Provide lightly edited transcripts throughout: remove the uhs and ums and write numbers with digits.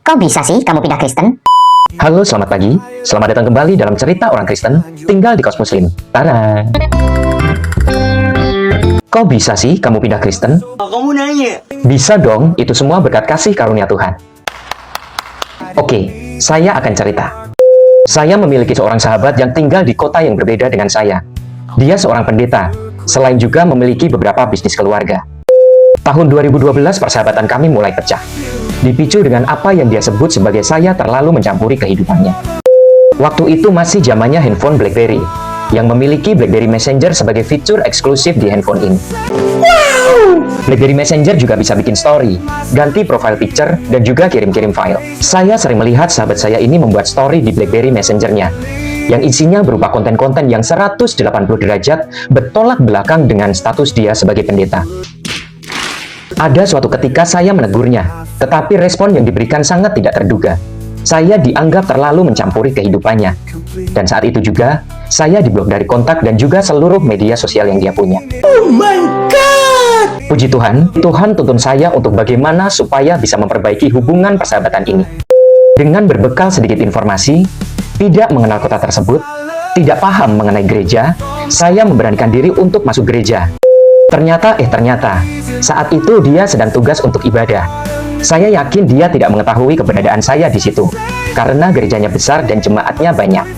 Kok bisa sih kamu pindah Kristen? Halo, selamat pagi. Selamat datang kembali dalam cerita orang Kristen tinggal di kos muslim. Tada! Kok bisa sih kamu pindah Kristen? Kamu nanya. Bisa dong, itu semua berkat kasih karunia Tuhan. Oke, saya akan cerita. Saya memiliki seorang sahabat yang tinggal di kota yang berbeda dengan saya. Dia seorang pendeta, selain juga memiliki beberapa bisnis keluarga. Tahun 2012 persahabatan kami mulai pecah. Dipicu dengan apa yang dia sebut sebagai saya terlalu mencampuri kehidupannya. Waktu itu masih zamannya handphone BlackBerry, yang memiliki BlackBerry Messenger sebagai fitur eksklusif di handphone ini. Wow! BlackBerry Messenger juga bisa bikin story, ganti profile picture, dan juga kirim-kirim file. Saya sering melihat sahabat saya ini membuat story di BlackBerry Messenger-nya, yang isinya berupa konten-konten yang 180 derajat bertolak belakang dengan status dia sebagai pendeta. Ada suatu ketika saya menegurnya, tetapi respon yang diberikan sangat tidak terduga. Saya dianggap terlalu mencampuri kehidupannya. Dan saat itu juga, saya diblok dari kontak dan juga seluruh media sosial yang dia punya. Oh my God! Puji Tuhan, Tuhan tuntun saya untuk bagaimana supaya bisa memperbaiki hubungan persahabatan ini. Dengan berbekal sedikit informasi, tidak mengenal kota tersebut, tidak paham mengenai gereja, saya memberanikan diri untuk masuk gereja. Ternyata, saat itu dia sedang tugas untuk ibadah. Saya yakin dia tidak mengetahui keberadaan saya di situ, karena gerejanya besar dan jemaatnya banyak.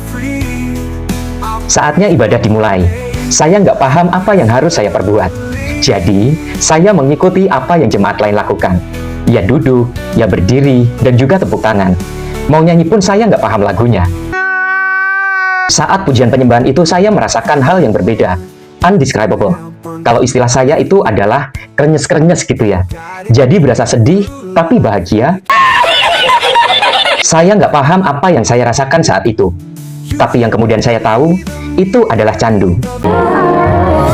Saatnya ibadah dimulai. Saya nggak paham apa yang harus saya perbuat. Jadi, saya mengikuti apa yang jemaat lain lakukan. Ya duduk, ya berdiri, dan juga tepuk tangan. Mau nyanyi pun saya nggak paham lagunya. Saat pujian penyembahan itu saya merasakan hal yang berbeda. Undescribable. Kalau istilah saya itu adalah krenyes-krenyes gitu ya. Jadi berasa sedih, tapi bahagia. Saya nggak paham apa yang saya rasakan saat itu. Tapi yang kemudian saya tahu, itu adalah candu.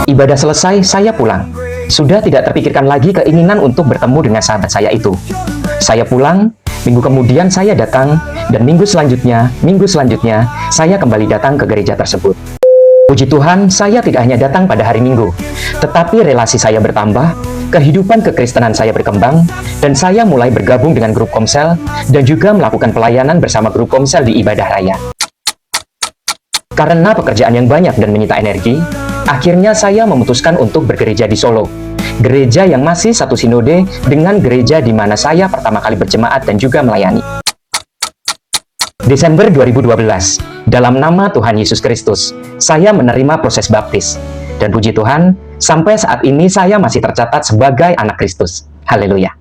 Ibadah selesai, saya pulang. Sudah tidak terpikirkan lagi keinginan untuk bertemu dengan sahabat saya itu. Saya pulang, minggu kemudian saya datang, dan minggu selanjutnya, saya kembali datang ke gereja tersebut. Puji Tuhan, saya tidak hanya datang pada hari Minggu, tetapi relasi saya bertambah, kehidupan kekristenan saya berkembang, dan saya mulai bergabung dengan grup Komsel, dan juga melakukan pelayanan bersama grup Komsel di ibadah raya. Karena pekerjaan yang banyak dan menyita energi, akhirnya saya memutuskan untuk bergereja di Solo. Gereja yang masih satu sinode dengan gereja di mana saya pertama kali berjemaat dan juga melayani. Desember 2012, dalam nama Tuhan Yesus Kristus, saya menerima proses baptis. Dan puji Tuhan, sampai saat ini saya masih tercatat sebagai anak Kristus. Haleluya.